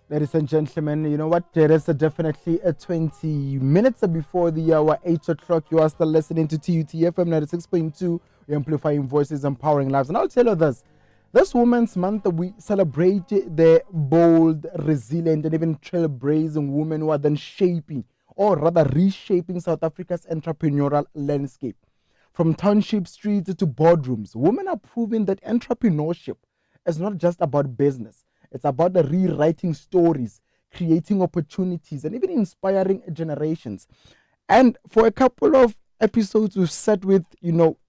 Ladies and gentlemen, you know what? There is definitely 20 minutes before the hour 8 o'clock. You are still listening to TUTFM 96.2. We're amplifying voices, empowering lives. And I'll tell you this Women's Month, we celebrate the bold, resilient, and even trailblazing women who are then shaping, or rather reshaping, South Africa's entrepreneurial landscape. From township streets to boardrooms, women are proving that entrepreneurship is not just about business. It's about the rewriting stories, creating opportunities, and even inspiring generations. And for a couple of episodes, we've sat with,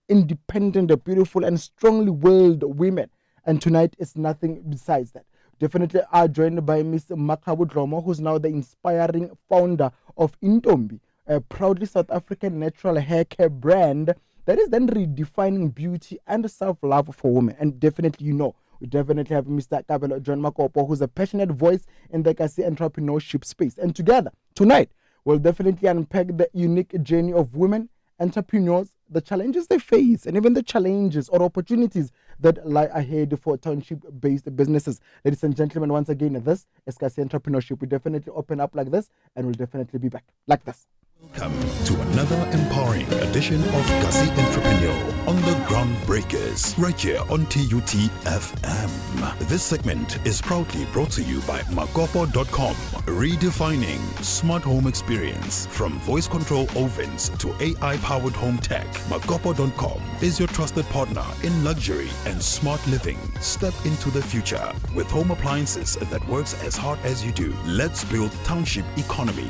independent, beautiful, and strongly willed women. And tonight is nothing besides that. Definitely are joined by Miss Mmakgabo Dlomo, who's now the inspiring founder of Intombi, a proudly South African natural hair care brand that is then redefining beauty and self-love for women. And definitely, we definitely have Mr. Kabelo John Makopo, who's a passionate voice in the Kasi entrepreneurship space. And together, tonight, we'll definitely unpack the unique journey of women entrepreneurs, the challenges they face, and even the challenges or opportunities that lie ahead for township-based businesses. Ladies and gentlemen, once again, this is Kasi Entrepreneurship. We definitely open up like this, and we'll definitely be back like this. Welcome to another empowering edition of Kasi Entrepreneur on the Groundbreakers, right here on TUT FM. This segment is proudly brought to you by Makopo.com, redefining smart home experience. From voice control ovens to AI-powered home tech, Makopo.com is your trusted partner in luxury and smart living. Step into the future with home appliances that works as hard as you do. Let's build township economy,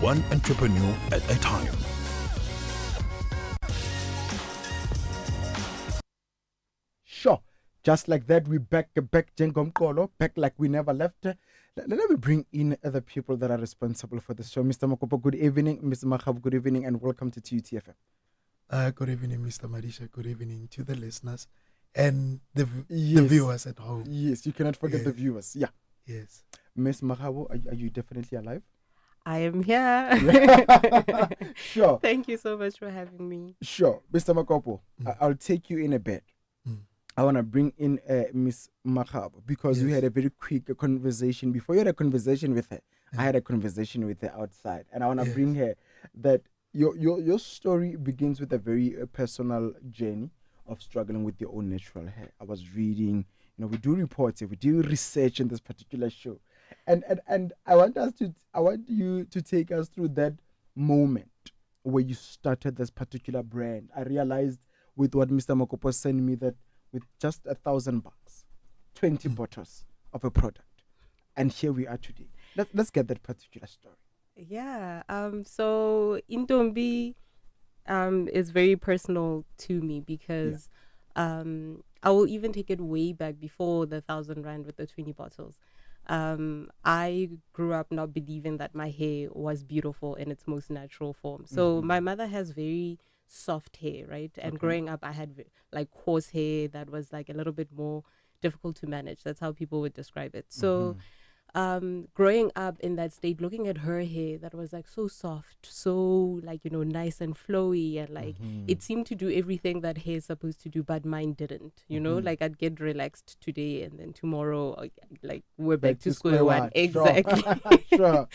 one entrepreneur at a time. Sure. Just like that, we back Jengom Kolo, back like we never left. Let me bring in other people that are responsible for the show. Mr. Makopo, good evening. Mr. Mmakgabo, good evening, and welcome to TUTFM. Good evening, Mr. Marisha. Good evening to the listeners and the viewers at home. Yes, you cannot forget the viewers. Yeah. Yes. Ms. Mmakgabo, are you definitely alive? I am here. Sure. Thank you so much for having me. Sure. Mr. Makopo, I'll take you in a bit. I want to bring in Miss Mmakgabo because we had a very quick conversation. Before you had a conversation with her, I had a conversation with her outside. And I want to bring her that your story begins with a very personal journey of struggling with your own natural hair. I was reading, we do reports, we do research in this particular show. And I want you to take us through that moment where you started this particular brand. I realized with what Mr. Makopo sent me that with just $1,000, 20 bottles of a product, and here we are today. Let's get that particular story. Yeah. So Intombi is very personal to me because I will even take it way back before the 1,000 rand with the 20 bottles. I grew up not believing that my hair was beautiful in its most natural form. So my mother has very soft hair, right? And growing up, I had like coarse hair that was like a little bit more difficult to manage. That's how people would describe it. So growing up in that state, looking at her hair that was like so soft, so like, nice and flowy, and like it seemed to do everything that hair is supposed to do, but mine didn't, like I'd get relaxed today and then tomorrow, like we're back to square one. Exactly. Sure.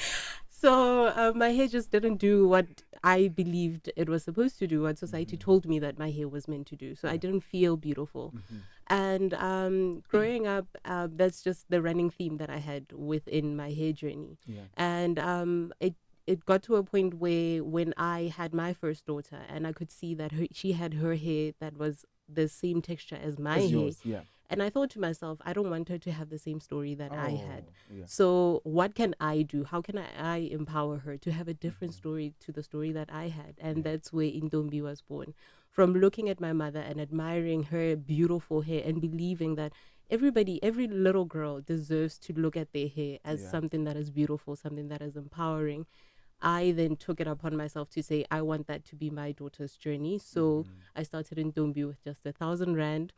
So my hair just didn't do what I believed it was supposed to do, what society told me that my hair was meant to do. So I didn't feel beautiful. And growing up, that's just the running theme that I had within my hair journey. And it got to a point where when I had my first daughter and I could see that she had her hair that was the same texture as my hair. Yours, And I thought to myself, I don't want her to have the same story that I had. So what can I do? How can I empower her to have a different story to the story that I had? And that's where Intombi was born. From looking at my mother and admiring her beautiful hair and believing that every little girl deserves to look at their hair as something that is beautiful, something that is empowering. I then took it upon myself to say, I want that to be my daughter's journey. So I started Intombi with just 1,000 rand.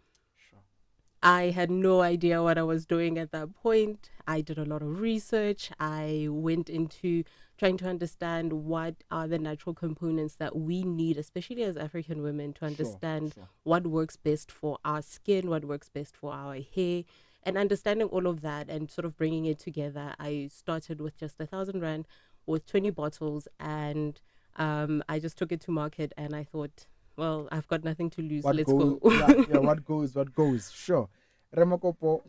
I had no idea what I was doing at that point. I did a lot of research. I went into trying to understand what are the natural components that we need, especially as African women, to understand what works best for our skin, what works best for our hair. And understanding all of that and sort of bringing it together, I started with just 1,000 rand with 20 bottles, and I just took it to market, and I thought, well, I've got nothing to lose. What Let's goes? go. Yeah, what goes? What goes? Sure. Ramakopo,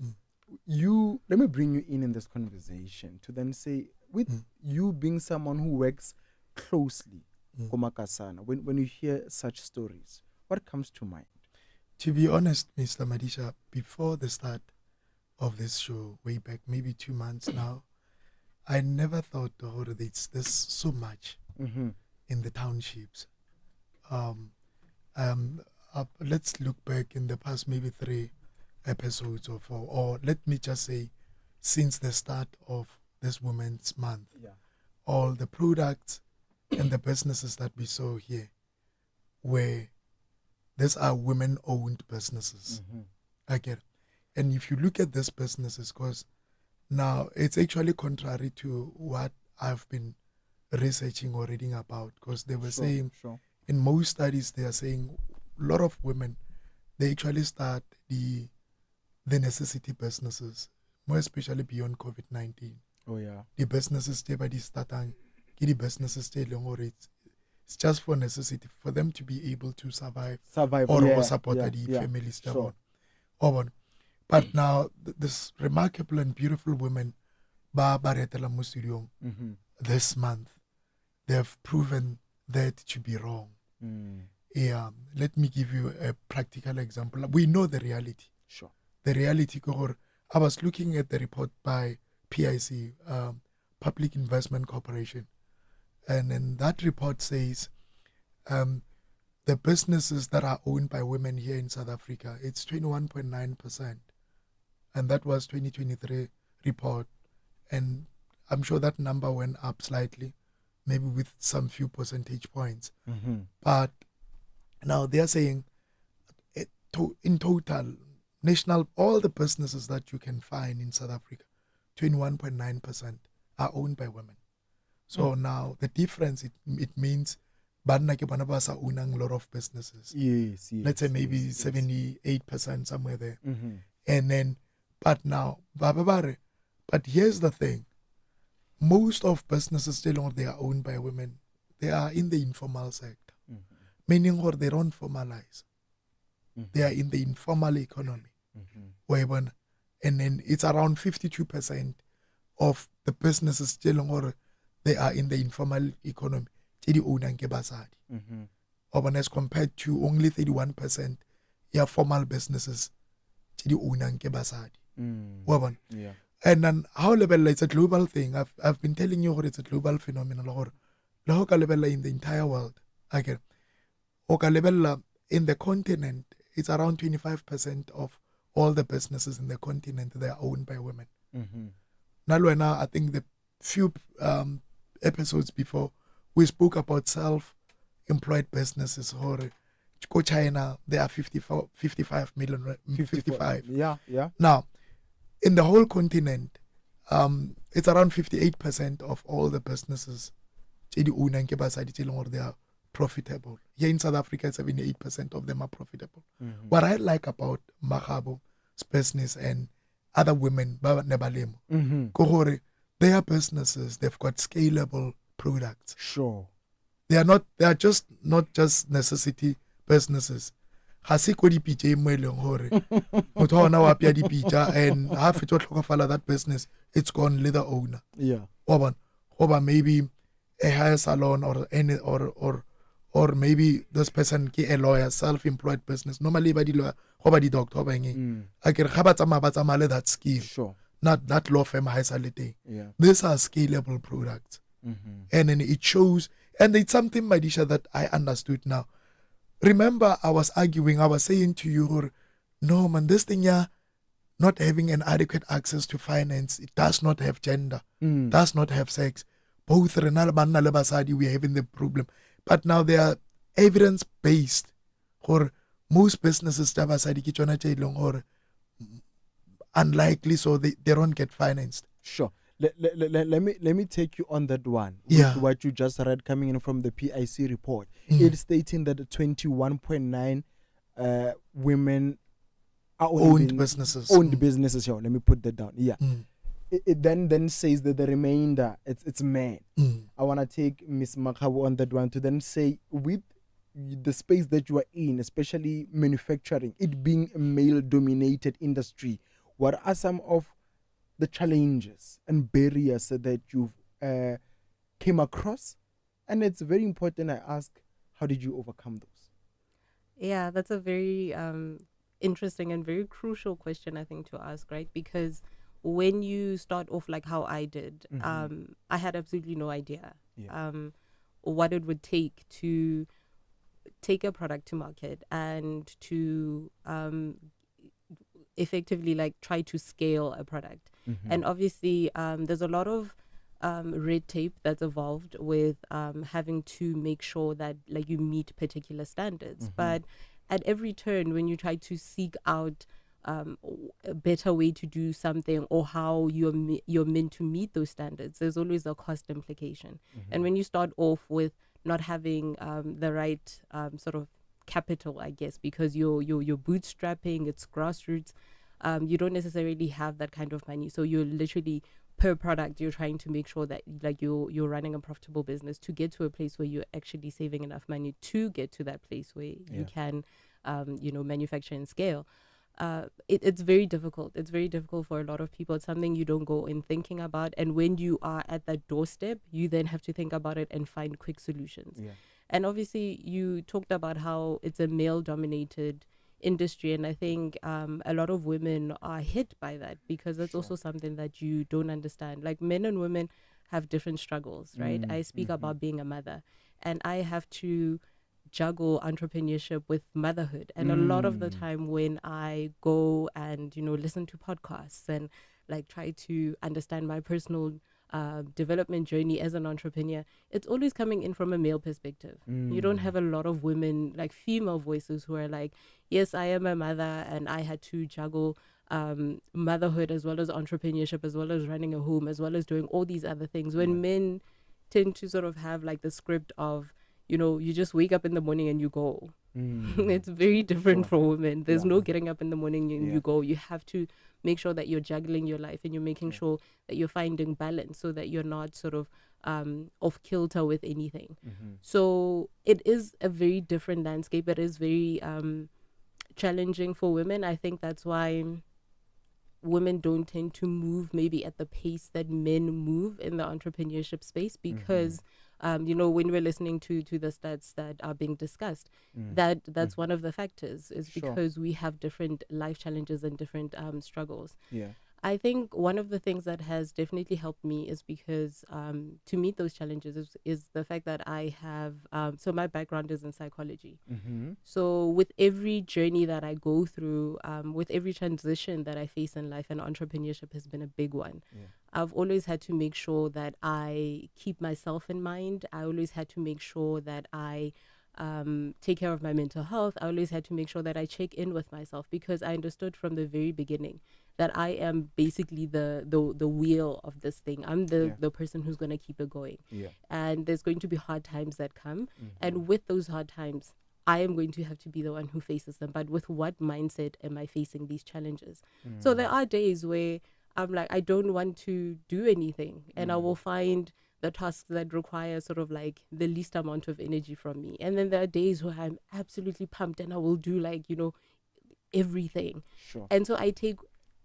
let me bring you in this conversation to then say, with you being someone who works closely, Komakasana, when you hear such stories, what comes to mind? To be honest, Mr. Madisha, before the start of this show, way back, maybe 2 months now, I never thought it's this so much in the townships. Let's look back in the past maybe 3 episodes or 4, or let me just say, since the start of this Women's Month, all the products and the businesses that we saw here were, these are women-owned businesses. Again, and if you look at these businesses, because now it's actually contrary to what I've been researching or reading about, because they were saying in most studies they are saying a lot of women, they actually start the necessity businesses, more especially beyond COVID-19. Oh yeah, The businesses they by the starting, the businesses they long it's just for necessity for them to be able to survive or support the families. Sure. But now this remarkable and beautiful women, this month, they have proven that to be wrong. Yeah, let me give you a practical example. We know the reality. Sure. The reality, I was looking at the report by PIC, Public Investment Corporation, and then that report says the businesses that are owned by women here in South Africa, it's 21.9%. And that was 2023 report. And I'm sure that number went up slightly, maybe with some few percentage points. But now they're saying in total, national, all the businesses that you can find in South Africa, 21.9% are owned by women. So now the difference, it means banna ke bana ba sa ownang a lot of businesses. Yes. Let's say maybe 78% somewhere there. And then, but now, but here's the thing. Most of businesses still they are owned by women. They are in the informal sector, meaning or they don't formalize. They are in the informal economy. And then it's around 52% of the businesses still or they are in the informal economy. As compared to only 31% formal businesses. Yeah. And then how level it's a global thing. I've been telling you it's a global phenomenon. Level in the entire world. Again, level in the continent, it's around 25% of all the businesses in the continent, they are owned by women. Now, I think the few episodes before, we spoke about self-employed businesses. Go China, there are 55 million. 55. Yeah. Now, in the whole continent, it's around 58% of all the businesses. They are profitable. Here in South Africa, 78% of them are profitable. What I like about Mmakgabo's business and other women, they are businesses, they've got scalable products. Sure. They are just not just necessity businesses. Ha se ko di PJ mo eleng hore motho ona wa pya di pija and ha fetwa tlhokofala that business, it's gone leather owner. Yeah. Or maybe a hair salon or maybe this person ke a lawyer, self-employed business. Normally ba di lawyer ba di doctor ba eng. I can ga ba tsama that skill. Sure. Not that law firm ha sa le teng. Yeah. These are scalable products. And then it shows, and it's something, Madisha, that I understood now. Remember, I was saying to you, no man, this thing not having an adequate access to finance, it does not have gender, does not have sex. Both Renal Banna le Basadi, we are having the problem. But now they are evidence-based. Or most businesses or unlikely, so they don't get financed. Sure. Let me take you on that one. Yeah. With what you just read coming in from the PIC report. It's stating that 21.9 women Our owned businesses. Owned businesses, yo. Let me put that down. Yeah. Mm. It then says that the remainder, it's men. Mm. I want to take Miss Mmakgabo on that one to then say, with the space that you are in, especially manufacturing, it being a male-dominated industry, what are some of the challenges and barriers that you've came across? And it's very important I ask, how did you overcome those? Yeah, that's a very interesting and very crucial question, I think, to ask, right? Because when you start off like how I did, I had absolutely no idea what it would take to take a product to market and to effectively like try to scale a product. And obviously, there's a lot of red tape that's evolved with having to make sure that like you meet particular standards. But at every turn, when you try to seek out a better way to do something or how you're meant to meet those standards, there's always a cost implication. And when you start off with not having the right sort of capital, I guess, because you're bootstrapping, it's grassroots, you don't necessarily have that kind of money. So you're literally per product, you're trying to make sure that like you're running a profitable business to get to a place where you're actually saving enough money to get to that place where you can manufacture and scale. It's very difficult. It's very difficult for a lot of people. It's something you don't go in thinking about. And when you are at that doorstep, you then have to think about it and find quick solutions. Yeah. And obviously, you talked about how it's a male-dominated industry. And I think a lot of women are hit by that because that's also something that you don't understand. Like men and women have different struggles, right? I speak about being a mother, and I have to juggle entrepreneurship with motherhood. And a lot of the time when I go and listen to podcasts and like try to understand my personal development journey as an entrepreneur, it's always coming in from a male perspective. You don't have a lot of women, like female voices, who are like, yes, I am a mother and I had to juggle motherhood as well as entrepreneurship as well as running a home as well as doing all these other things, when men tend to sort of have like the script of you just wake up in the morning and you go. It's very different for women. There's no getting up in the morning and you go. You have to make sure that you're juggling your life and you're making sure that you're finding balance so that you're not sort of off kilter with anything. So it is a very different landscape. It is very challenging for women. I think that's why women don't tend to move maybe at the pace that men move in the entrepreneurship space because when we're listening to the stats that are being discussed, that's one of the factors is because we have different life challenges and different struggles. I think one of the things that has definitely helped me is because to meet those challenges is the fact that I have, so my background is in psychology. So with every journey that I go through, with every transition that I face in life, and entrepreneurship has been a big one. I've always had to make sure that I keep myself in mind. I always had to make sure that I take care of my mental health. I always had to make sure that I check in with myself because I understood from the very beginning that I am basically the wheel of this thing. I'm the person who's going to keep it going. And there's going to be hard times that come. And with those hard times, I am going to have to be the one who faces them. But with what mindset am I facing these challenges? So there are days where I'm like, I don't want to do anything. And I will find the tasks that require sort of like the least amount of energy from me. And then there are days where I'm absolutely pumped and I will do like, everything. And so I take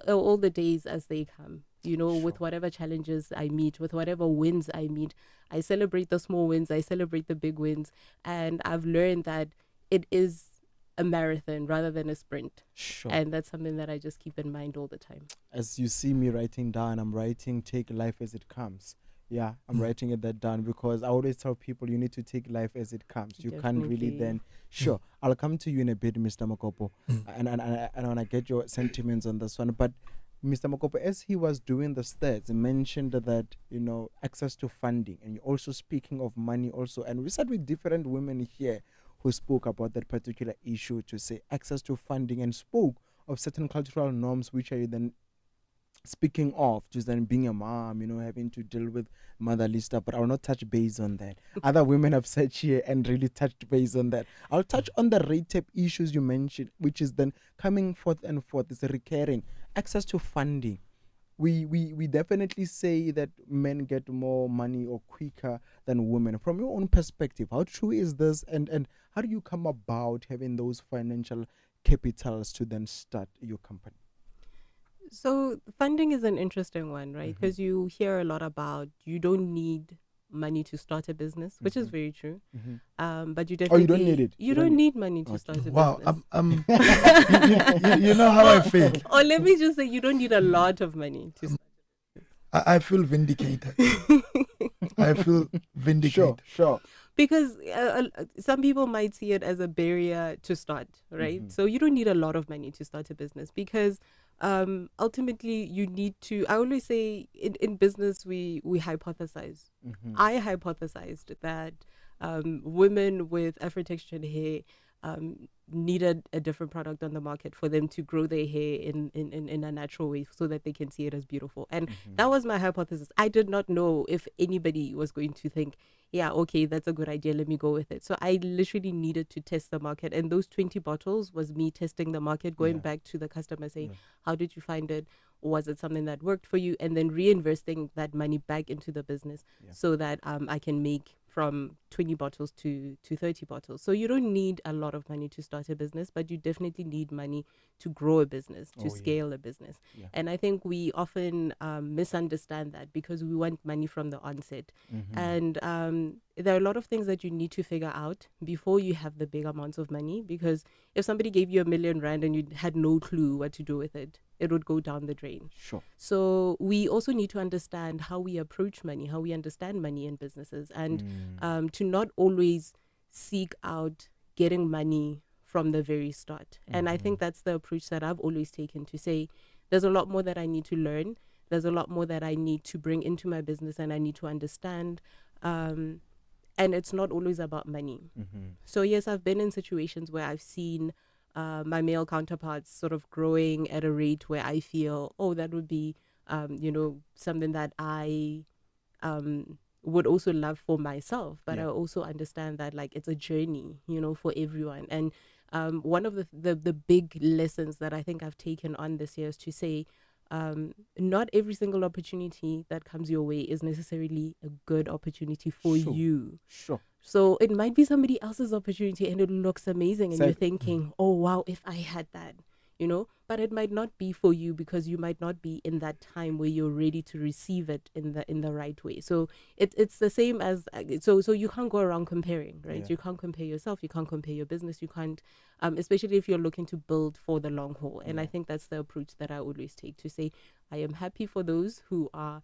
all the days as they come, with whatever challenges I meet, with whatever wins I meet. I celebrate the small wins, I celebrate the big wins. And I've learned that it is a marathon rather than a sprint. And that's something that I just keep in mind all the time. As you see me writing down, I'm writing take life as it comes. Yeah, I'm writing it that down because I always tell people you need to take life as it comes. You can't really then. I'll come to you in a bit, Mr. Makopo, and I want to get your sentiments on this one. But Mr. Makopo, as he was doing the stats, he mentioned that access to funding, and you're also speaking of money also. And we sat with different women here who spoke about that particular issue to say access to funding and spoke of certain cultural norms which are then speaking of just then being a mom, having to deal with motherly stuff, but I'll not touch base on that. Other women have said here and really touched base on that. I'll touch on the rate tape issues you mentioned, which is then coming forth and forth. It's recurring access to funding. We definitely say that men get more money or quicker than women. From your own perspective, how true is this, and how do you come about having those financial capitals to then start your company? So funding is an interesting one, right? Mm-hmm. Because you hear a lot about you don't need money to start a business, which is very true. But you Oh, you definitely don't need it. you don't need money to Okay. start a Wow, business. you know how I feel. Or let me just say, you don't need a lot of money to start. I feel vindicated. I feel vindicated. Sure. Because some people might see it as a barrier to start, right? So you don't need a lot of money to start a business because ultimately you need to. I always say in business we hypothesize. I hypothesized that women with afro-textured hair needed a different product on the market for them to grow their hair in a natural way so that they can see it as beautiful. And that was my hypothesis. I did not know if anybody was going to think, yeah, okay, that's a good idea, let me go with it. So I literally needed to test the market. And those 20 bottles was me testing the market, going back to the customer saying, how did you find it? Was it something that worked for you? And then reinvesting that money back into the business so that I can make from 20 bottles to 30 bottles. So you don't need a lot of money to start a business, but you definitely need money to grow a business, to scale a business. And I think we often misunderstand that because we want money from the onset. And there are a lot of things that you need to figure out before you have the big amounts of money, because if somebody gave you R1,000,000 and you had no clue what to do with it, it would go down the drain. Sure. So we also need to understand how we approach money, how we understand money in businesses, and to not always seek out getting money from the very start. And I think that's the approach that I've always taken, to say there's a lot more that I need to learn. There's a lot more that I need to bring into my business and I need to understand. And it's not always about money. So yes, I've been in situations where I've seen my male counterparts sort of growing at a rate where I feel, oh, that would be, something that I would also love for myself. But I also understand that like it's a journey, for everyone. And one of the big lessons that I think I've taken on this year is to say, not every single opportunity that comes your way is necessarily a good opportunity for you. Sure. So it might be somebody else's opportunity and it looks amazing and you're thinking, oh wow, if I had that, but it might not be for you because you might not be in that time where you're ready to receive it in the right way. So it's the same as so you can't go around comparing, right? You can't compare yourself, you can't compare your business, you can't especially if you're looking to build for the long haul. And I think that's the approach that I always take, to say I am happy for those who are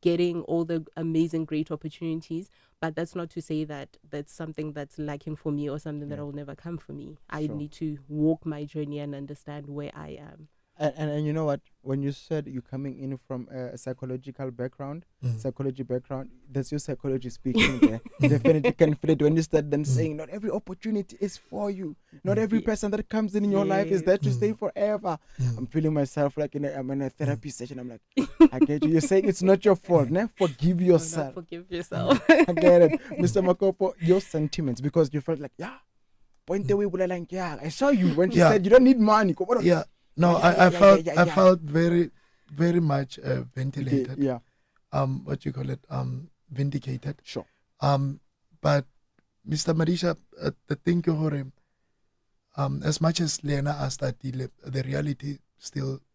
getting all the amazing great opportunities, but that's not to say that that's something that's lacking for me or something that will never come for me. I need to walk my journey and understand where I am. And you know what, when you said you're coming in from a psychological background, psychology background, that's your psychology speaking there. Definitely can feel it when you start then saying not every opportunity is for you, not every person that comes in your life is there to stay forever. I'm feeling myself like I'm in a therapy session. I'm like, I get you, you're saying it's not your fault, forgive yourself. Forgive yourself. I get it. Mr. Makopo, your sentiments, because you felt like point away, like I saw you when she said you don't need money. No, I felt very, very much ventilated. What you call it? Vindicated. Sure. But Mr. Marisha, the thing as much as Lena asked that the reality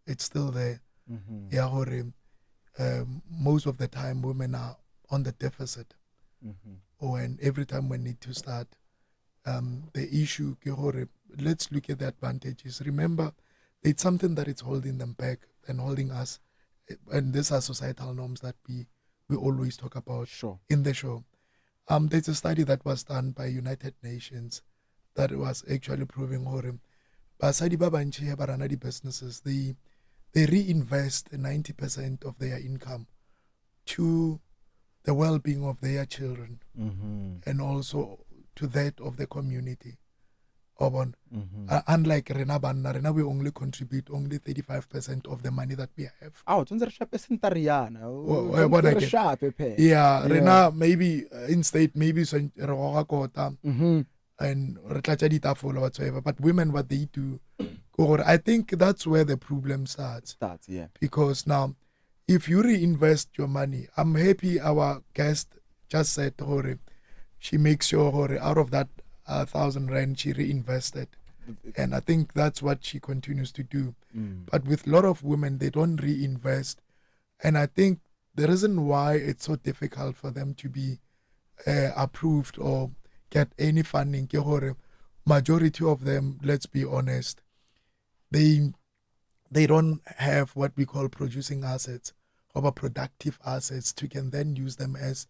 it's still there. Most of the time women are on the deficit. And every time we need to start, the issue, let's look at the advantages. Remember, it's something that it's holding them back and holding us, and these are societal norms that we always talk about in the show. There's a study that was done by United Nations that was actually proving basadi ba bantši ba rana di businesses, they reinvest 90% of their income to the well-being of their children and also to that of the community. Unlike Rena Banna, Rena we only contribute only 35% of the money that we have. Yeah, Rena maybe in state maybe so and whatsoever. But women, what they do, I think that's where the problem starts. Yeah. Because now, if you reinvest your money, I'm happy our guest just said, she makes sure out of that 1,000 rand she reinvested. And I think that's what she continues to do. But with a lot of women, they don't reinvest. And I think the reason why it's so difficult for them to be approved or get any funding, majority of them, let's be honest, they don't have what we call producing assets or productive assets to can then use them as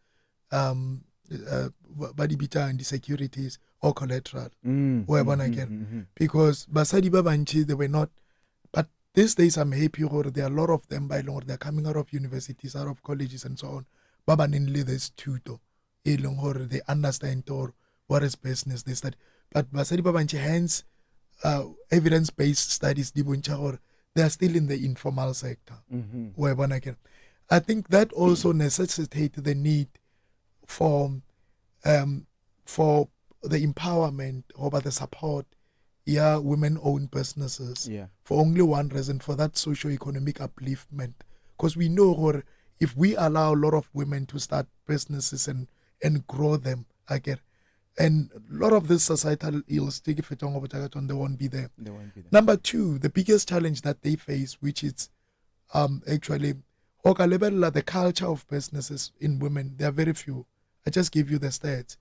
badibita and the securities or collateral. Because basadi ba bantši, they were not. But these days I'm happy there are a lot of them by Lord, they're coming out of universities, out of colleges and so on. Baba ninly this tutor. They understand what is business, they study. But basadi ba bantši, hence evidence-based studies, they are still in the informal sector. I think that also necessitates the need for the empowerment or the support, women-owned businesses for only one reason, for that socio-economic upliftment. Because we know if we allow a lot of women to start businesses and grow them, and a lot of this societal ills, they won't be there. Number two, the biggest challenge that they face, which is actually the culture of businesses in women, there are very few. I just give you the stats.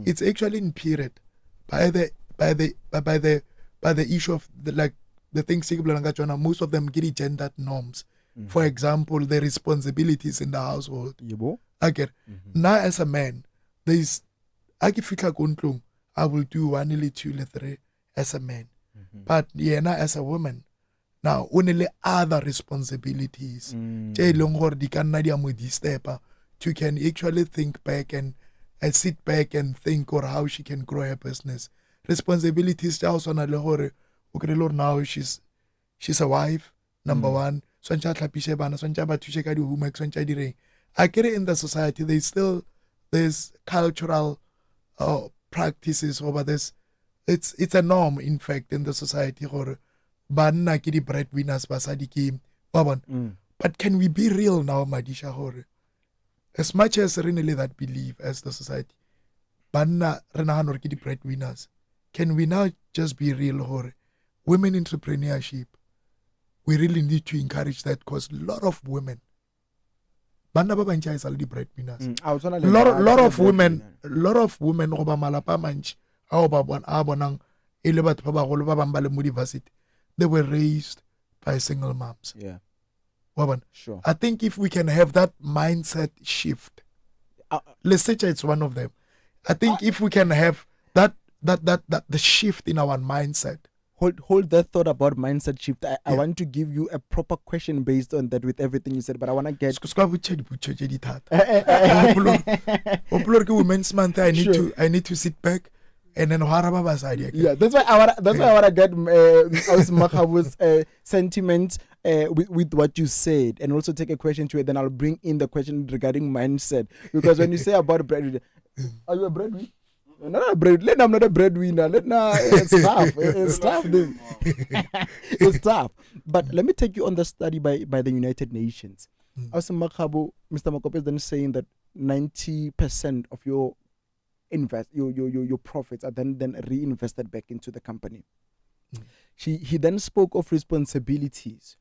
It's actually in period by the issue of the things most of them get gendered norms. For example, the responsibilities in the household. Now as a man, there is I will do 1, 2, 3 as a man. But now as a woman, now only other responsibilities. To can actually think back and sit back and think or how she can grow her business. Responsibilities also now she's a wife, number one. I get it in the society, there's cultural practices over this. It's a norm, in fact, in the society. Banna ki di breadwinners basadi ki. But can we be real now, Madisha? As much as really that believe as the society, banna renahan ki di breadwinners. Can we now just be real? Women entrepreneurship, we really need to encourage that, because a lot of women, banna ba bantšha is already breadwinners. Lot of women goba malapa mantši ao ba bonang e le batho ba bagolo ba bang ba le mo university, they were raised by single moms. Sure. I think if we can have that mindset shift, let's say it's one of them. I think if we can have that the shift in our mindset. Hold that thought about mindset shift. I want to give you a proper question based on that with everything you said, but I want to get Women's Month. I need to sit back and then that's why I want to get Mmakgabo's sentiment with what you said, and also take a question to it. Then I'll bring in the question regarding mindset, because when you say about bread, are you a breadwinner? Not a bread. I'm not a breadwinner. It's tough. It's tough. It's tough. But let me take you on the study by the United Nations. Also, Mmakgabo, Mr. Makopo is then saying that 90% of your your profits are then reinvested back into the company. He then spoke of responsibilities,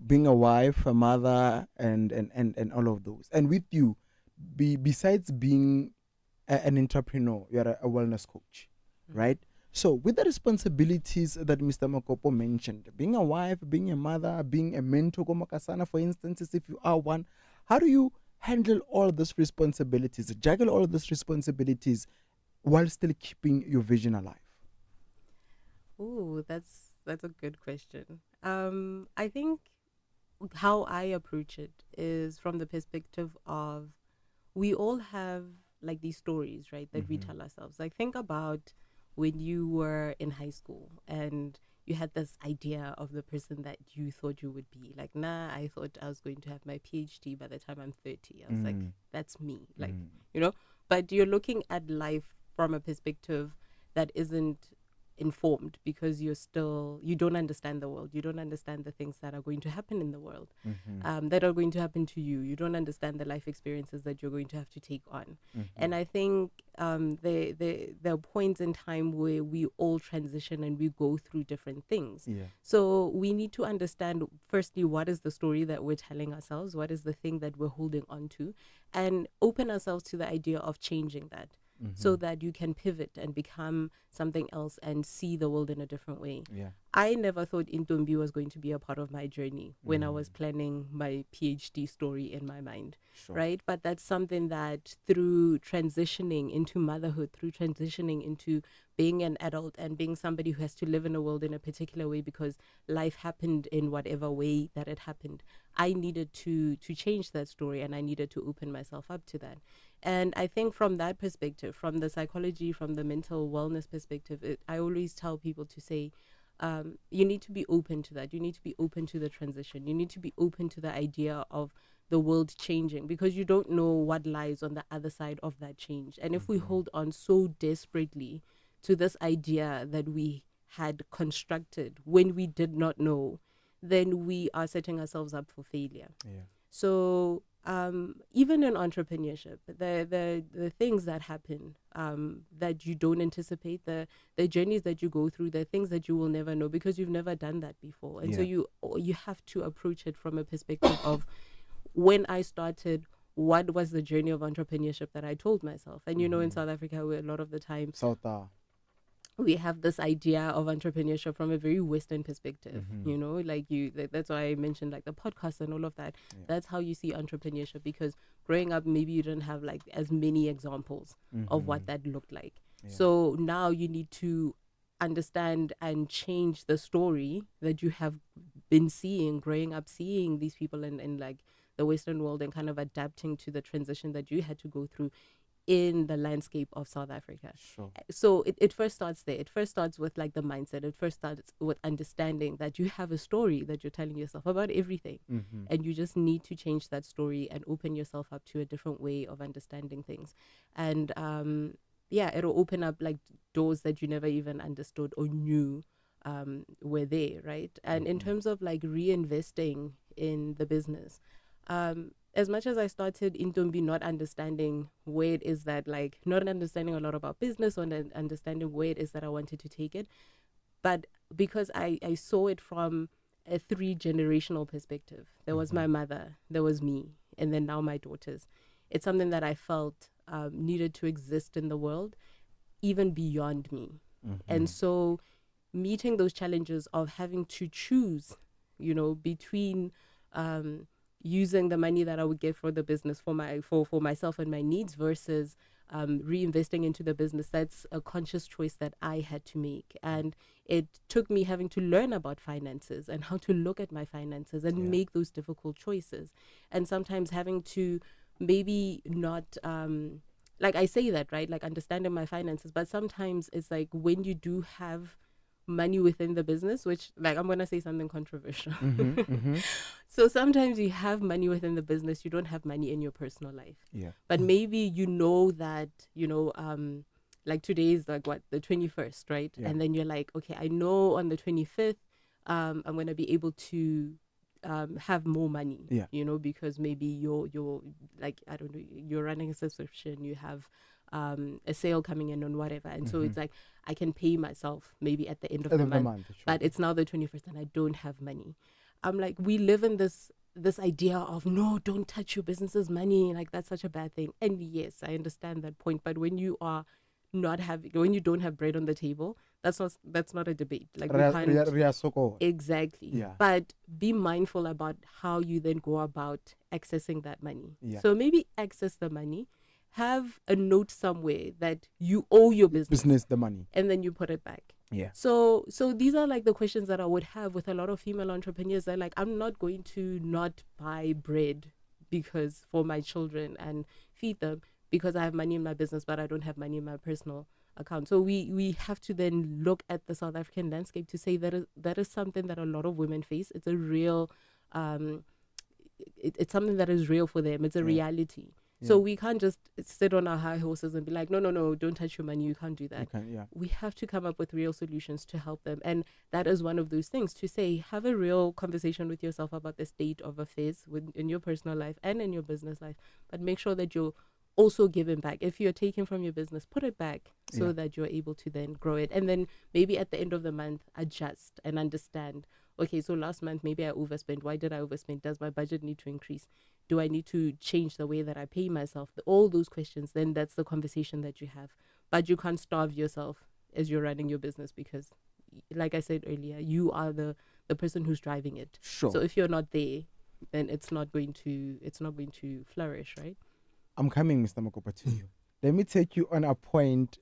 being a wife, a mother, and all of those. And with you, besides being an entrepreneur, you're a wellness coach, right? So with the responsibilities that Mr. Makopo mentioned, being a wife, being a mother, being a mentor, for instance, if you are one, how do you handle all these responsibilities, juggle all these responsibilities while still keeping your vision alive? Oh, that's a good question. I think how I approach it is from the perspective of, we all have like these stories, right, that we tell ourselves. Like, think about when you were in high school and you had this idea of the person that you thought you would be. Like, nah, I thought I was going to have my PhD by the time I'm 30. I was like, that's me. Like, but you're looking at life from a perspective that isn't informed because you don't understand the world. You don't understand the things that are going to happen in the world, that are going to happen to you. You don't understand the life experiences that you're going to have to take on. And I think there are points in time where we all transition and we go through different things. So we need to understand, firstly, what is the story that we're telling ourselves? What is the thing that we're holding on to? And open ourselves to the idea of changing that. So that you can pivot and become something else and see the world in a different way. I never thought Intombi was going to be a part of my journey when I was planning my PhD story in my mind, right? But that's something that through transitioning into motherhood, through transitioning into being an adult and being somebody who has to live in a world in a particular way because life happened in whatever way that it happened, I needed to change that story and I needed to open myself up to that. And I think from that perspective, from the psychology, from the mental wellness perspective, I always tell people to say, you need to be open to that. You need to be open to the transition. You need to be open to the idea of the world changing because you don't know what lies on the other side of that change. And if we hold on so desperately to this idea that we had constructed when we did not know, then we are setting ourselves up for failure. So even in entrepreneurship, the things that happen that you don't anticipate, the journeys that you go through, the things that you will never know because you've never done that before. And so you have to approach it from a perspective of when I started, what was the journey of entrepreneurship that I told myself? And in South Africa, we a lot of the time we have this idea of entrepreneurship from a very Western perspective, that's why I mentioned like the podcast and all of that. That's how you see entrepreneurship because growing up, maybe you didn't have like as many examples of what that looked like. So now you need to understand and change the story that you have been seeing, growing up, seeing these people in like the Western world and kind of adapting to the transition that you had to go through in the landscape of South Africa. So it first starts there. It first starts with like the mindset. It first starts with understanding that you have a story that you're telling yourself about everything. And you just need to change that story and open yourself up to a different way of understanding things. And it'll open up like doors that you never even understood or knew were there, right? And in terms of like reinvesting in the business, as much as I started Intombi not understanding where it is that, like, not understanding a lot about business or understanding where it is that I wanted to take it, but because I saw it from a 3-generational perspective. There was my mother, there was me, and then now my daughters. It's something that I felt needed to exist in the world, even beyond me. And so meeting those challenges of having to choose, between using the money that I would get for the business for myself and my needs versus reinvesting into the business, that's a conscious choice that I had to make. And it took me having to learn about finances and how to look at my finances and make those difficult choices. And sometimes having to maybe not, like I say that, right? Like understanding my finances, but sometimes it's like when you do have money within the business, which, like, I'm gonna say something controversial. So sometimes you have money within the business, you don't have money in your personal life. But maybe that like today is like what, the 21st, right? And then you're like, okay, I know on the 25th I'm gonna be able to have more money, because maybe you're like, I don't know, you're running a subscription, you have a sale coming in on whatever, and so it's like I can pay myself maybe at the end of the month, but it's now the 21st and I don't have money. I'm like, we live in this idea of, no, don't touch your business's money, like that's such a bad thing. And yes, I understand that point, but when you are when you don't have bread on the table, that's not a debate. Like, we can't, exactly. But be mindful about how you then go about accessing that money. So maybe access the money, have a note somewhere that you owe your business the money, and then you put it back. So these are like the questions that I would have with a lot of female entrepreneurs. They're like, I'm not going to not buy bread because for my children and feed them because I have money in my business, but I don't have money in my personal account. So we have to then look at the South African landscape to say that is something that a lot of women face. It's a real um it's something that is real for them. It's a reality. So we can't just sit on our high horses and be like, no, no, no, don't touch your money. You can't do that. We have to come up with real solutions to help them. And that is one of those things, to say, have a real conversation with yourself about the state of affairs in your personal life and in your business life. But make sure that you're also giving back. If you're taking from your business, put it back so that you're able to then grow it. And then maybe at the end of the month, adjust and understand, okay, so last month maybe I overspent. Why did I overspend? Does my budget need to increase? Do I need to change the way that I pay myself? All those questions, then that's the conversation that you have. But you can't starve yourself as you're running your business, because, like I said earlier, you are the person who's driving it. Sure. So if you're not there, then it's not going to flourish, right? I'm coming, Mr. Makopo, to you. Let me take you on a point,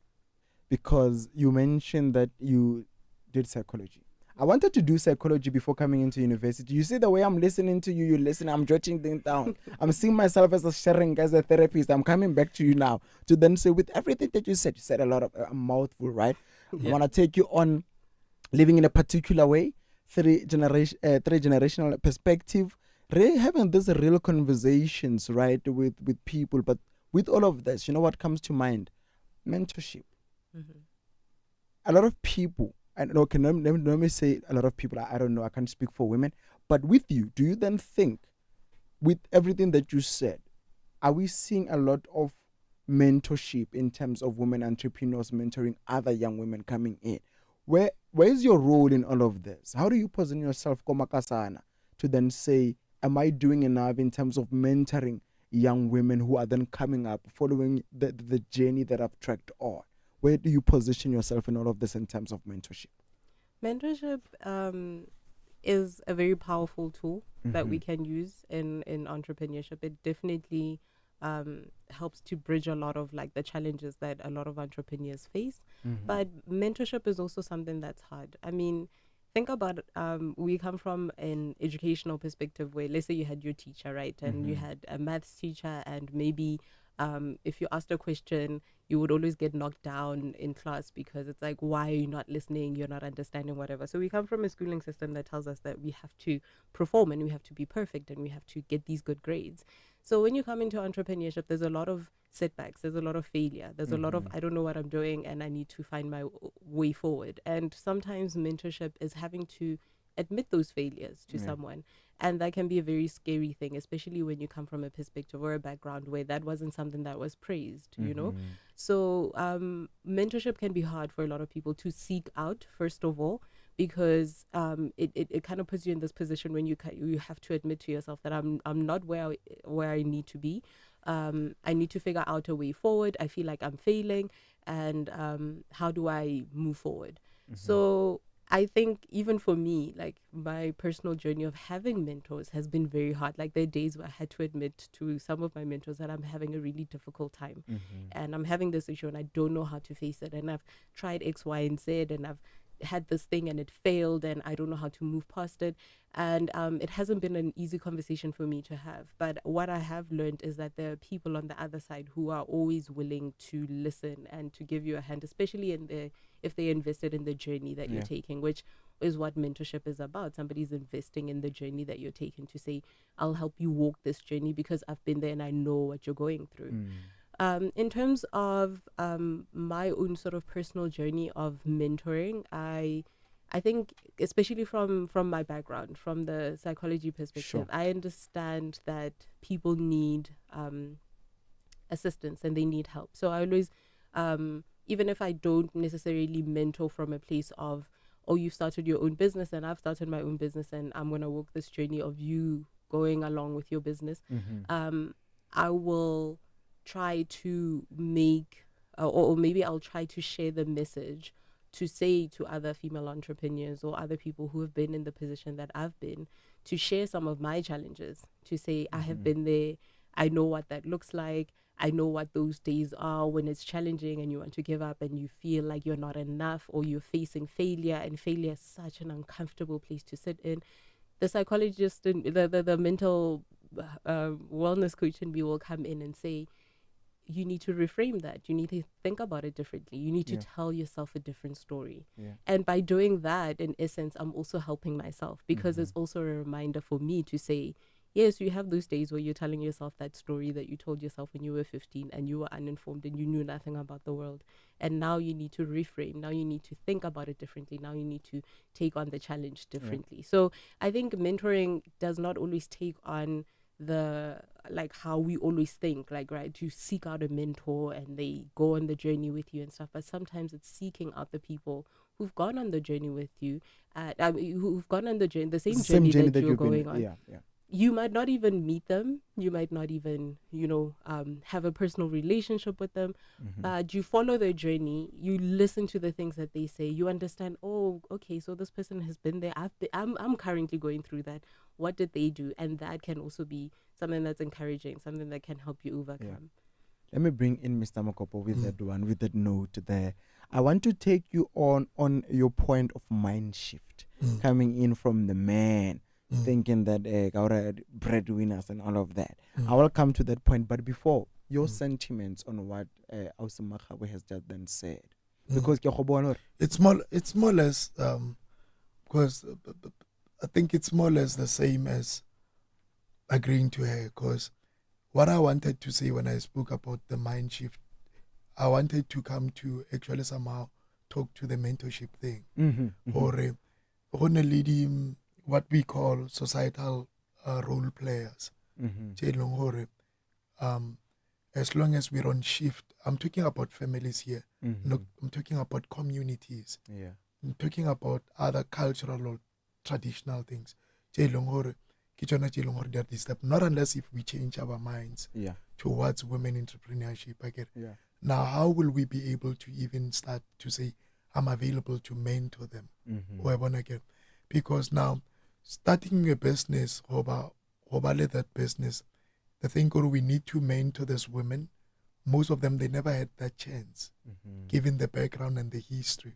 because you mentioned that you did psychology. I wanted to do psychology before coming into university. You see the way I'm listening to you, you listen, I'm jotting things down. I'm seeing myself as a sharing, as a therapist. I'm coming back to you now to then say, with everything that you said a lot of a mouthful, right? I want to take you on living in a particular way, three generational perspective, really having these real conversations, right, with people. But with all of this, you know what comes to mind? Mentorship. A lot of people, and okay, let me say a lot of people, I don't know, I can't speak for women, but with you, do you then think, with everything that you said, are we seeing a lot of mentorship in terms of women entrepreneurs mentoring other young women coming in? Where is your role in all of this? How do you position yourself, Komakasana, to then say, am I doing enough in terms of mentoring young women who are then coming up, following the journey that I've tracked on? Where do you position yourself in all of this in terms of mentorship? Mentorship is a very powerful tool that we can use in entrepreneurship. It definitely helps to bridge a lot of like the challenges that a lot of entrepreneurs face. But mentorship is also something that's hard. I mean, think about we come from an educational perspective where, let's say you had your teacher, right? And you had a maths teacher, and maybe if you asked a question, you would always get knocked down in class because it's like, why are you not listening? You're not understanding, whatever. So we come from a schooling system that tells us that we have to perform and we have to be perfect and we have to get these good grades. So when you come into entrepreneurship, there's a lot of setbacks, there's a lot of failure, there's a lot of, I don't know what I'm doing and I need to find my way forward. And sometimes mentorship is having to admit those failures to someone. And that can be a very scary thing, especially when you come from a perspective or a background where that wasn't something that was praised, you know? So mentorship can be hard for a lot of people to seek out, first of all, because it kind of puts you in this position when you have to admit to yourself that I'm not where I need to be. I need to figure out a way forward. I feel like I'm failing, and how do I move forward? So I think even for me, like my personal journey of having mentors has been very hard. Like there are days where I had to admit to some of my mentors that I'm having a really difficult time and I'm having this issue and I don't know how to face it. And I've tried X, Y, and Z, and I've had this thing and it failed and I don't know how to move past it. And it hasn't been an easy conversation for me to have. But what I have learned is that there are people on the other side who are always willing to listen and to give you a hand, especially if they're invested in the journey that you're taking, which is what mentorship is about. Somebody's investing in the journey that you're taking to say, I'll help you walk this journey because I've been there and I know what you're going through. In terms of my own sort of personal journey of mentoring, I think, especially from my background, from the psychology perspective, I understand that people need assistance and they need help. So I always, even if I don't necessarily mentor from a place of, oh, you started your own business and I've started my own business and I'm going to walk this journey of you going along with your business, I will try to make, or maybe I'll try to share the message to say to other female entrepreneurs or other people who have been in the position that I've been, to share some of my challenges, to say, I have been there, I know what that looks like, I know what those days are when it's challenging and you want to give up and you feel like you're not enough or you're facing failure, and failure is such an uncomfortable place to sit in. The psychologist and the mental wellness coach in me will come in and say, you need to reframe that. You need to think about it differently. You need to Yeah. tell yourself a different story. Yeah. And by doing that, in essence, I'm also helping myself, because Mm-hmm. it's also a reminder for me to say, yes, you have those days where you're telling yourself that story that you told yourself when you were 15 and you were uninformed and you knew nothing about the world. And now you need to reframe. Now you need to think about it differently. Now you need to take on the challenge differently. So I think mentoring does not always take on the like how we always think, like, right, you seek out a mentor and they go on the journey with you and stuff, but sometimes it's seeking out the people who've gone on the journey with you, who've gone on the journey, the same journey that you're you've going been. on. Yeah. Yeah. You might not even meet them, you might not even, have a personal relationship with them, but you follow their journey, you listen to the things that they say, you understand, oh, okay, so this person has been there, I'm currently going through that, what did they do? And that can also be something that's encouraging, something that can help you overcome. Let me bring in Mr. Makopo with that one, with that note there. I want to take you on your point of mind shift, coming in from the man, thinking that breadwinners and all of that. I will come to that point, but before, your sentiments on what Mmakgabo has just then said, because It's more or less because I think it's more or less the same as agreeing to her, because what I wanted to say when I spoke about the mind shift, I wanted to come to actually somehow talk to the mentorship thing, or what we call societal role players. As long as we're on shift, I'm talking about families here. No, I'm talking about communities. Yeah. I'm talking about other cultural or traditional things. Not unless if we change our minds towards women entrepreneurship. Yeah. Now, how will we be able to even start to say, I'm available to mentor them? Because now, starting a business, let that business, the thing we need to mentor these women. Most of them, they never had that chance, given the background and the history.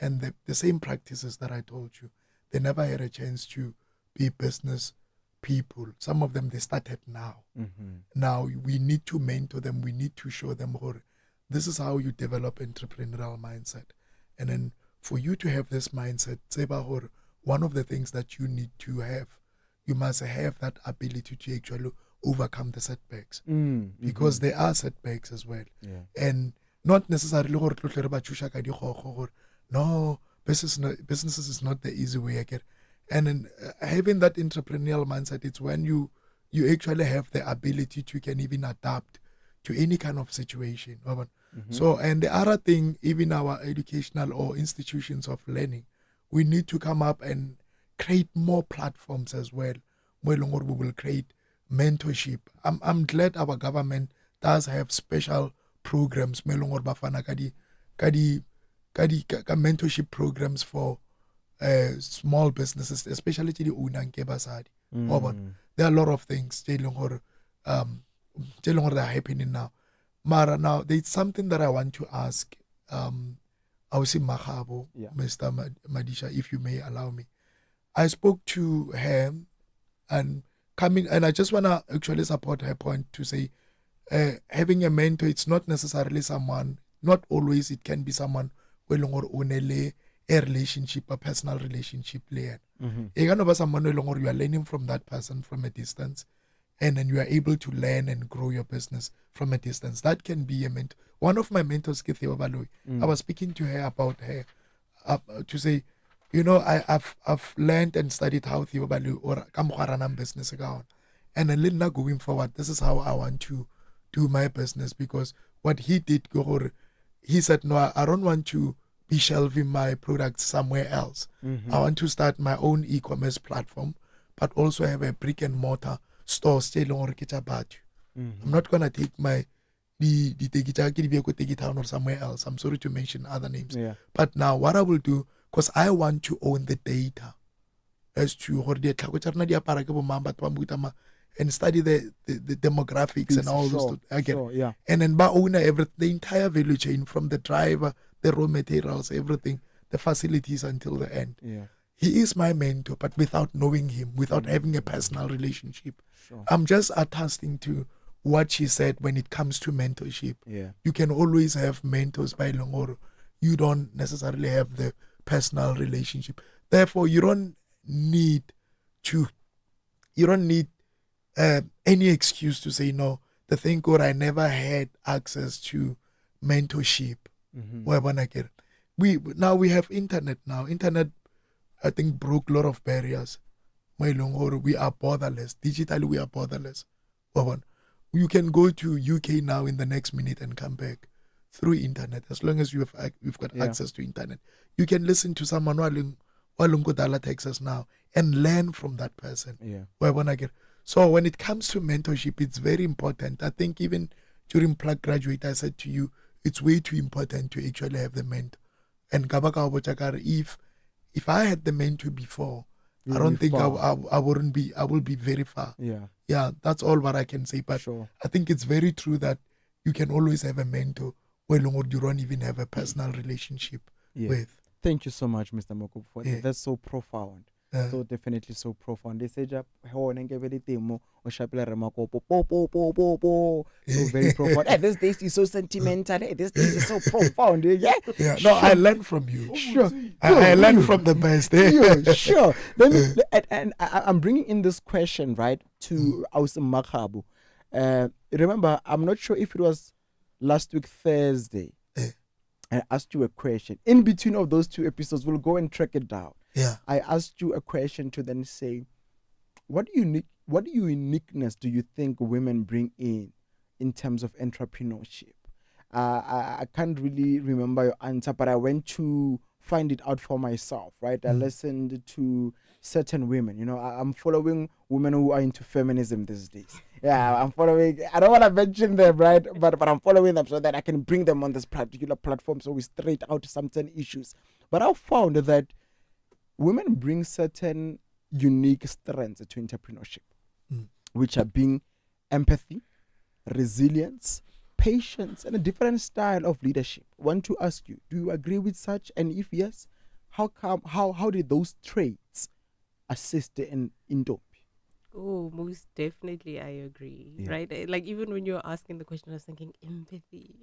And the same practices that I told you, they never had a chance to be business people. Some of them, they started now. Now, we need to mentor them. We need to show them, this is how you develop entrepreneurial mindset. And then for you to have this mindset, one of the things that you need to have, you must have that ability to actually overcome the setbacks, because there are setbacks as well. And not necessarily no, businesses is not the easy way. And then having that entrepreneurial mindset, it's when you actually have the ability to can even adapt to any kind of situation. So, and the other thing, even our educational or institutions of learning, we need to come up and create more platforms as well, where we will create mentorship. I'm glad our government does have special programs, mentorship programs for small businesses, especially the unang ke basadi. There are a lot of things that are happening now. Mara, now there's something that I want to ask Mmakgabo, Mr. Madisha, if you may allow me. I spoke to her and I just want to actually support her point to say, having a mentor, it's not necessarily someone, not always it can be someone who only a relationship, a personal relationship layer. It can be someone who you are learning from that person from a distance, and then you are able to learn and grow your business from a distance. That can be a mentor. One of my mentors, I was speaking to her about her, to say, I've learned and studied how Theo Balu or Kamkwaranam business account. And then going forward, this is how I want to do my business, because what he did, he said, no, I don't want to be shelving my products somewhere else. I want to start my own e-commerce platform, but also have a brick and mortar store still on I'm not going to take my the town or somewhere else. I'm sorry to mention other names. But now what I will do, because I want to own the data as to and study the demographics and all those again. And then own the entire value chain, from the driver, the raw materials, everything, the facilities until the end. He is my mentor, but without knowing him, without having a personal relationship. I'm just attesting to what she said when it comes to mentorship. Yeah. You can always have mentors by Longoro. You don't necessarily have the personal relationship. Therefore, you don't need to, you don't need any excuse to say no. The thing God, I never had access to mentorship. Mm-hmm. We have internet now. Internet, I think, broke a lot of barriers. We are borderless. Digitally, we are borderless. You can go to UK now in the next minute and come back through internet. As long as you've got Yeah. access to internet, you can listen to someone who Texas now and learn from that person. Yeah. So when it comes to mentorship, it's very important. I think even during Plug Graduate, I said to you, it's way too important to actually have the mentor. And Kabaka Obochakar, if I had the mentor before, I don't think I wouldn't be. I will be very far. Yeah. That's all what I can say. But Sure. I think it's very true that you can always have a mentor where you don't even have a personal relationship with. Thank you so much, Mr. Makopo, for Yeah. that. That's so profound. So definitely so profound. They say so very profound. Hey, this day is so sentimental. Hey, this day is so profound. Yeah. Yeah. No, I learned from you. Sure. I learned from the best. Sure. I'm bringing in this question, right, to Mmakgabo. Remember, I'm not sure if it was last week, Thursday. I asked you a question. In between of those two episodes, we'll go and track it down. Yeah. I asked you a question to then say, what uniqueness do you think women bring in terms of entrepreneurship? I can't really remember your answer, but I went to find it out for myself, right? I listened to certain women. You know, I'm following women who are into feminism these days. Yeah, I'm following. I don't want to mention them, right? But I'm following them so that I can bring them on this particular platform so we straight out certain issues. But I found that women bring certain unique strengths to entrepreneurship, which are being empathy, resilience, patience, and a different style of leadership. I want to ask you, do you agree with such? And if yes, how did those traits assist in Intombi? Oh, most definitely, I agree. Yeah. Right? Like even when you were asking the question, I was thinking empathy,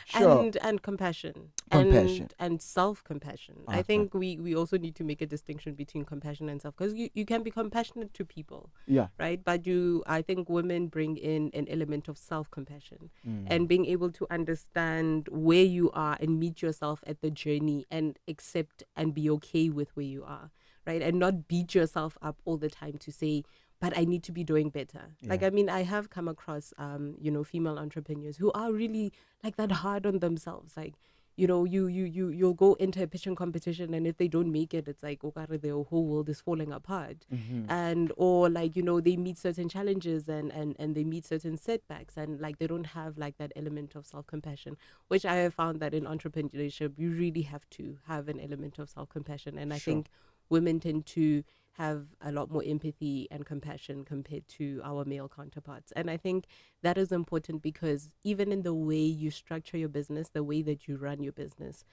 Sure. and compassion, Compassion. and self-compassion. I Okay. think we also need to make a distinction between compassion and self, because you can be compassionate to people, Yeah. right? But I think women bring in an element of self-compassion Mm. and being able to understand where you are and meet yourself at the journey and accept and be okay with where you are. Right, and not beat yourself up all the time to say, but I need to be doing better. Yeah. Like, I mean, I have come across, female entrepreneurs who are really like that hard on themselves. Like, you'll go into a pitching competition, and if they don't make it, it's like, okay, the whole world is falling apart. And, or like, they meet certain challenges and they meet certain setbacks, and like, they don't have like that element of self-compassion, which I have found that in entrepreneurship, you really have to have an element of self-compassion. And I think women tend to have a lot more empathy and compassion compared to our male counterparts. And I think that is important because even in the way you structure your business, the way that you run your business,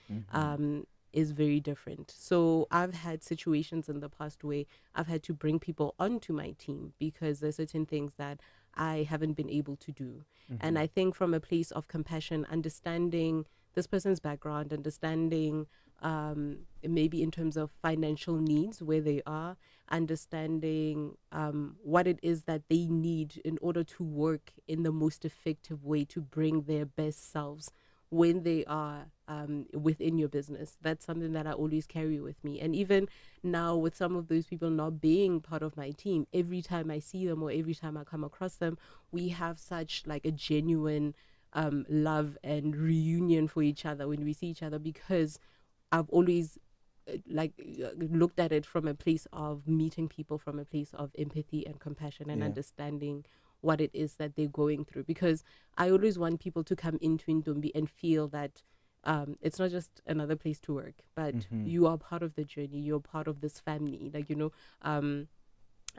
is very different. So I've had situations in the past where I've had to bring people onto my team because there's certain things that I haven't been able to do. And I think from a place of compassion, understanding this person's background, understanding maybe in terms of financial needs, where they are, understanding what it is that they need in order to work in the most effective way to bring their best selves when they are within your business. That's something that I always carry with me. And even now, with some of those people not being part of my team, every time I see them or every time I come across them, we have such like a genuine love and reunion for each other when we see each other, because I've always looked at it from a place of meeting people from a place of empathy and compassion and understanding what it is that they're going through. Because I always want people to come into Intombi and feel that it's not just another place to work, but you are part of the journey. You're part of this family.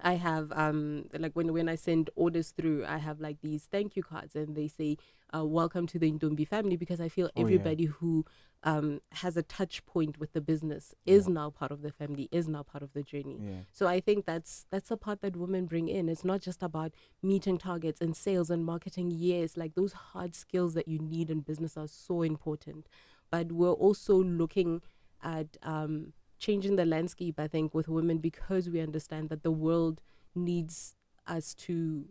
I have like when I send orders through, I have like these thank you cards, and they say welcome to the Intombi family, because I feel Oh, yeah. everybody who has a touch point with the business is now part of the family, is now part of the journey. Yeah. So I think that's the part that women bring in. It's not just about meeting targets and sales and marketing. Yes, like those hard skills that you need in business are so important, but we're also looking at changing the landscape, I think, with women, because we understand that the world needs us to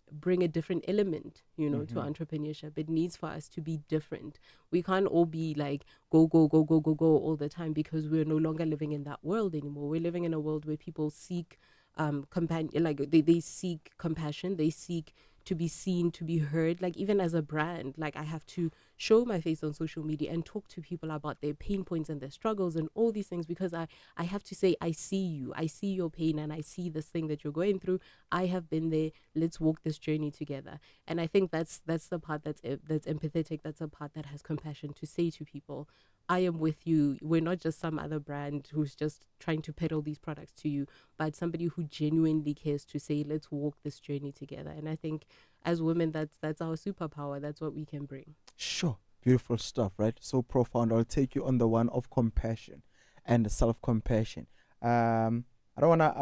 bring a different element, to entrepreneurship. It needs for us to be different. We can't all be like go, go, go, go, go, go all the time, because we're no longer living in that world anymore. We're living in a world where people seek like they seek compassion, they seek to be seen, to be heard. Like even as a brand, like I have to show my face on social media and talk to people about their pain points and their struggles and all these things, because I have to say, I see you, I see your pain, and I see this thing that you're going through. I have been there. Let's walk this journey together. And I think that's the part that's empathetic. That's a part that has compassion, to say to people, I am with you. We're not just some other brand who's just trying to peddle these products to you, but somebody who genuinely cares, to say, let's walk this journey together. And I think as women, that's our superpower. That's what we can bring. Sure. Beautiful stuff, right? So profound. I'll take you on the one of compassion and self-compassion. I don't wanna.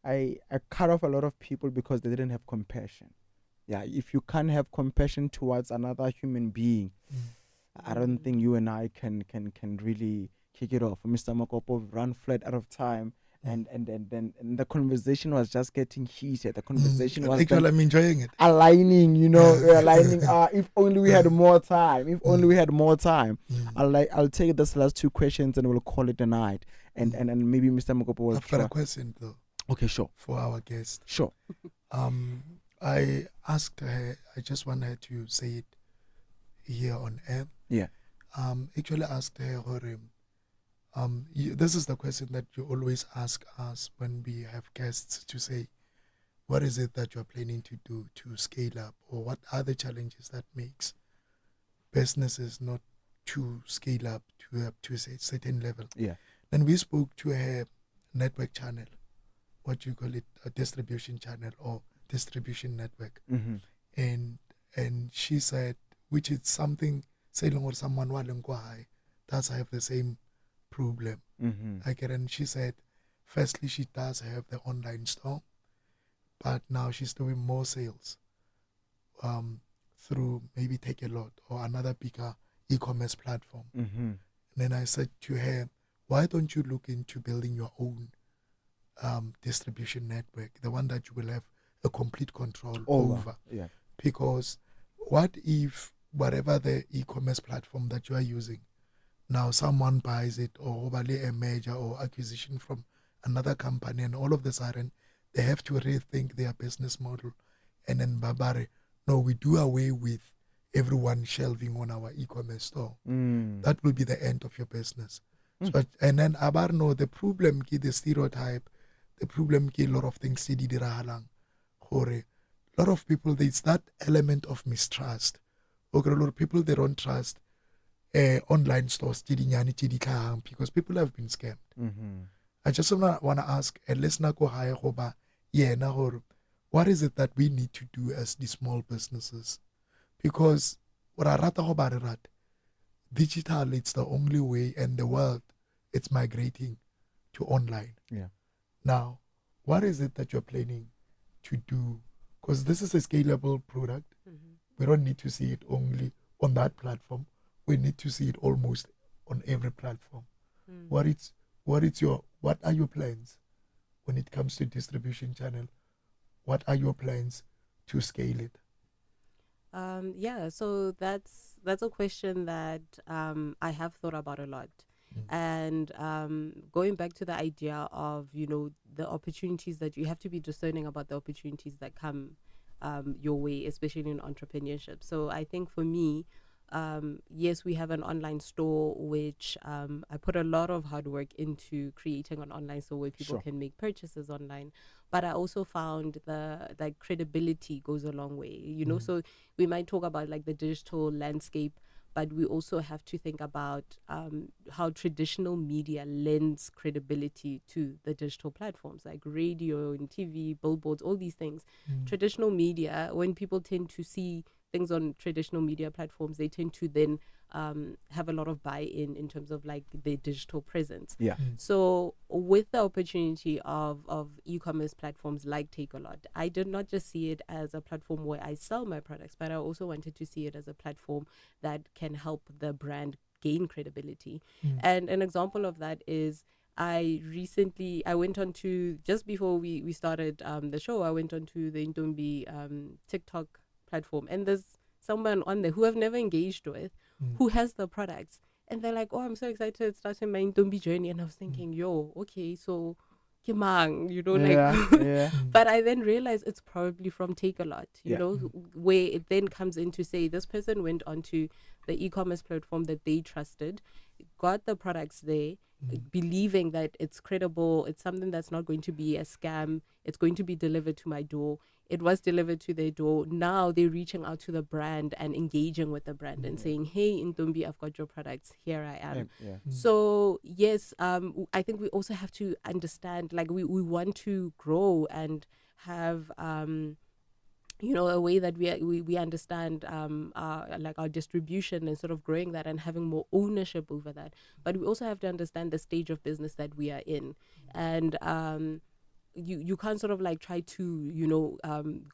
I cut off a lot of people because they didn't have compassion. Yeah, if you can't have compassion towards another human being, I don't think you and I can really kick it off. Mr. Makopo, we've run flat out of time. And the conversation was just getting heated. The conversation was actually, I'm enjoying it. Aligning, aligning. If only we had more time. If only we had more time. I'll take this last two questions and we'll call it a night. And maybe Mr. Makopo will. I've got a question though. Okay, sure. For our guest. Sure. I asked her. I just want her to say it here on air. Yeah. Actually asked her, this is the question that you always ask us when we have guests, to say, what is it that you're planning to do to scale up, or what are the challenges that makes businesses not to scale up to a certain level? Yeah. Then we spoke to her network channel, what you call it, a distribution channel or distribution network. And she said, which is something selling or someone high, does have the same problem. And she said, firstly, she does have the online store, but now she's doing more sales through maybe Take a Lot or another bigger e-commerce platform. And then I said to her, why don't you look into building your own distribution network, the one that you will have a complete control over? Yeah. Because what if whatever the e-commerce platform that you are using, now someone buys it, or a merger or acquisition from another company, and all of a sudden they have to rethink their business model, and then babare, no, we do away with everyone shelving on our e-commerce store. That will be the end of your business. So, and then abar no, the problem ki the stereotype, the problem ki a lot of things si di dirahalang, hore a lot of people, there's that element of mistrust. Okay, a lot of people, they don't trust online stores because people have been scammed. I just want to ask a listener, what is it that we need to do as the small businesses? Because digital, it's the only way, and the world, it's migrating to online. Yeah. Now, what is it that you're planning to do? Because this is a scalable product. We don't need to see it only on that platform. We need to see it almost on every platform. What are your plans when it comes to distribution channel? What are your plans to scale it? So that's a question that I have thought about a lot. And going back to the idea of, the opportunities that you have to be discerning about, the opportunities that come your way, especially in entrepreneurship. So I think for me, yes, we have an online store, which I put a lot of hard work into creating an online store where people can make purchases online. But I also found the credibility goes a long way, So we might talk about like the digital landscape, but we also have to think about how traditional media lends credibility to the digital platforms like radio and TV, billboards, all these things. Traditional media, when people tend to see things on traditional media platforms, they tend to then have a lot of buy-in terms of like their digital presence. Yeah. So with the opportunity of e-commerce platforms like Takealot, I did not just see it as a platform where I sell my products, but I also wanted to see it as a platform that can help the brand gain credibility. And an example of that is I went on to, just before we started the show, I went on to the Intombi TikTok platform, and there's someone on there who I've never engaged with who has the products, and they're like, oh, I'm so excited starting my Intombi journey. And I was thinking, yo, okay, so kimang, Yeah. but I then realized it's probably from Takealot, Yeah. where it then comes in to say this person went onto the e-commerce platform that they trusted, got the products there, believing that it's credible, it's something that's not going to be a scam, it's going to be delivered to my door. It was delivered to their door. Now they're reaching out to the brand and engaging with the brand and saying, hey, Intombi, I've got your products. Here I am. Yeah. So, yes, I think we also have to understand, like, we want to grow and have, a way that we understand our distribution and sort of growing that and having more ownership over that. But we also have to understand the stage of business that we are in. And you can't sort of like try to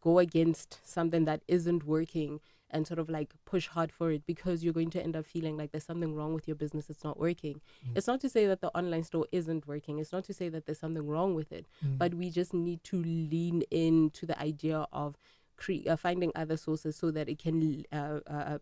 go against something that isn't working and sort of like push hard for it, because you're going to end up feeling like there's something wrong with your business, it's not working. It's not to say that the online store isn't working, it's not to say that there's something wrong with it, but we just need to lean into the idea of finding other sources so that it can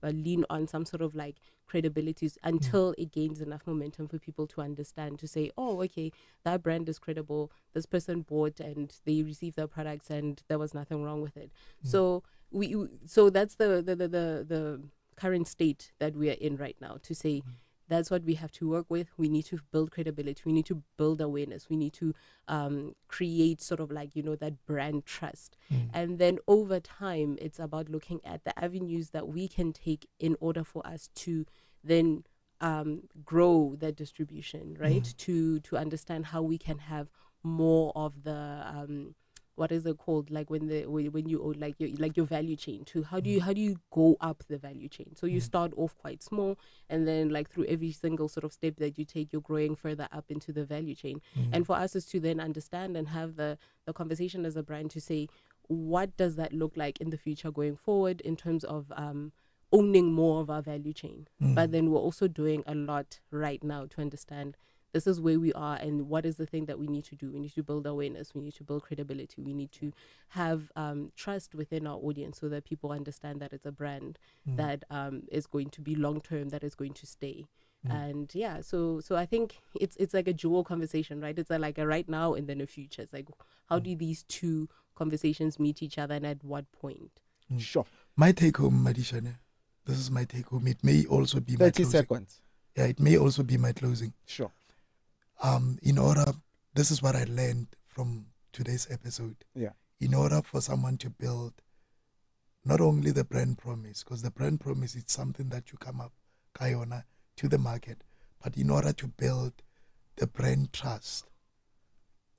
lean on some sort of like credibility until it gains enough momentum for people to understand, to say, oh, okay, that brand is credible, this person bought and they received their products and there was nothing wrong with it. So that's the current state that we are in right now, to say that's what we have to work with. We need to build credibility. We need to build awareness. We need to create sort of like, that brand trust. And then over time, it's about looking at the avenues that we can take in order for us to then grow that distribution, right? To understand how we can have more of the what is it called, like when you like your value chain, to how do you go up the value chain. So you start off quite small, and then like through every single sort of step that you take, you're growing further up into the value chain. And for us is to then understand and have the conversation as a brand to say, what does that look like in the future going forward in terms of owning more of our value chain. But then we're also doing a lot right now to understand this is where we are and what is the thing that we need to do. We need to build awareness. We need to build credibility. We need to have trust within our audience so that people understand that it's a brand that is going to be long-term, that is going to stay. And yeah, so I think it's like a dual conversation, right? It's like a right now and then a future. It's like, how do these two conversations meet each other and at what point? Sure. My take home, Madishane, this is my take home. It may also be 30 my closing. seconds. Yeah, it may also be my closing. Sure. This is what I learned from today's episode. Yeah. In order for someone to build not only the brand promise, because the brand promise is something that you come up, Kayona, to the market, but in order to build the brand trust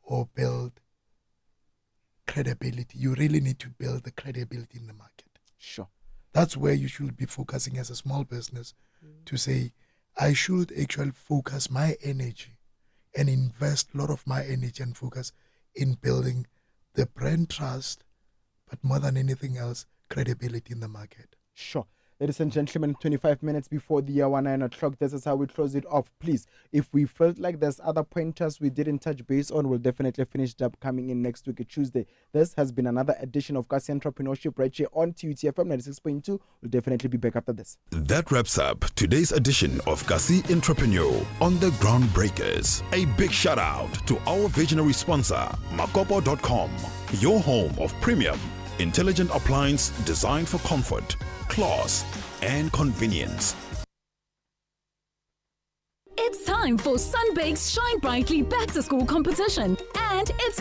or build credibility, you really need to build the credibility in the market. Sure. That's where you should be focusing as a small business to say, I should actually focus my energy and invest a lot of my energy and focus in building the brand trust, but more than anything else, credibility in the market. Sure. Ladies and gentlemen, 25 minutes before the hour 9 o'clock, this is how we close it off. Please, if we felt like there's other pointers we didn't touch base on, we'll definitely finish it up coming in next week, Tuesday. This has been another edition of Kasi Entrepreneurship right here on TUTFM 96.2. We'll definitely be back after this. That wraps up today's edition of Kasi Entrepreneur on the Groundbreakers. A big shout out to our visionary sponsor, Makopo.com, your home of premium, intelligent appliance designed for comfort, class, and convenience. It's time for Sunbake's Shine Brightly Back to School competition, and it's